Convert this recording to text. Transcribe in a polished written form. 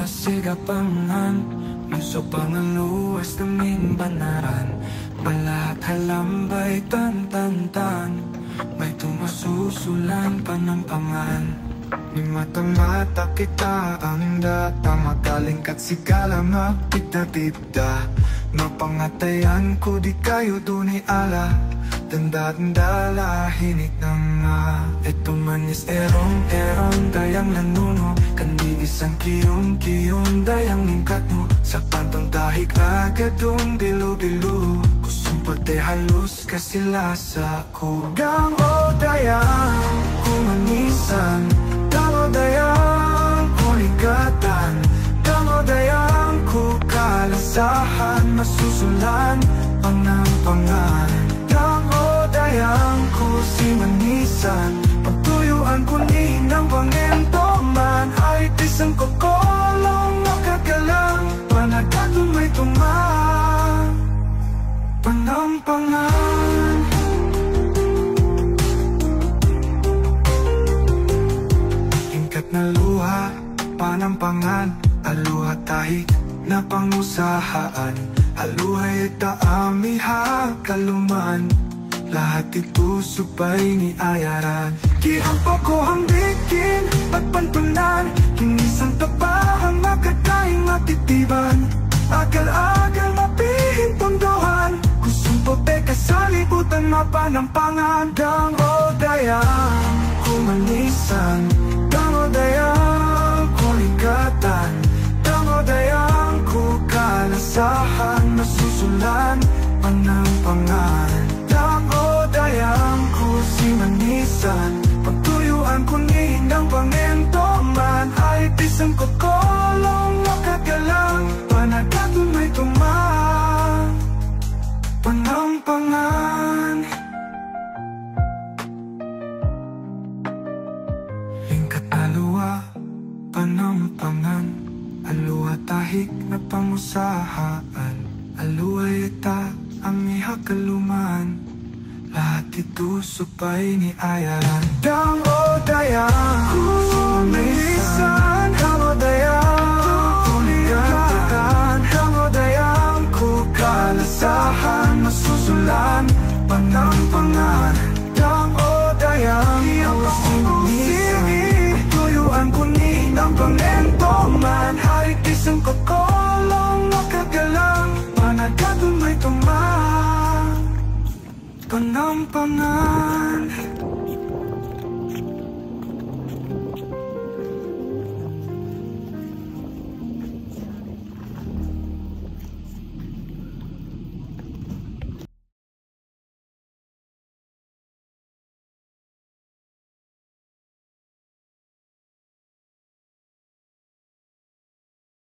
sigapangan, muso pangaluwas namin banaran. Balat halambay tan-tan-tan, may tumasusulan panampangan. Ni mata-mata kita ang data, magalingkat sigala mapita-pita. Mapangatayan ko di kayo dunay ala, tanda-tanda hinit na nga. Ito manis erong-erong dayang nanuno, kandi isang kiyong-kiyong dayang ningkat mo. Sa pantong dahig agadong dilu-dilu, kusong pati halus kasilasa ko. Gang o dayang kumanisan, gang o dayang kuligatan, gang o dayang kukalasahan, masusulan panampangan. Gang o dayang ko si manisan, pagtuyuan ko ni ng pangento man, ay tisang kokolong makagalang, panagado may tuman panampangan. Hingkat na luha, panampangan, aluha tahik na pangusahaan, aluhay taamiha kaluman, lahat ito supay ni ayaran. Kihampa ko ang bikin at pantunan, kinisang tapahang makatayang matitiban, agal-agal mapihing pondohan, kusong pote kasalibutan mapanampangan. Gang o dayang kumanisan, gang o dayang kuligatan, gang o dayang kukalasahan, masusulan panampangan. Gang o dayang ko si manisan, pagtuyuan ko ni ng pangento man, ay tisang kokolong makagalang, panagado may tuman panampangan. Hingkat aluwa, panampangan, aluwa tahik na pangusahaan, aluwa ita ang ihakaluman, lahat ito supay ni ayaran. Gang o dayang kumanisan, gang o dayang kuligatan, gang o dayang kukalasahan, masusulan panampangan. Gang o dayang kumanisan, tuyuan ko ni ng pangento man, harik isang kokolong makagalang, panagado may tuman panampangan.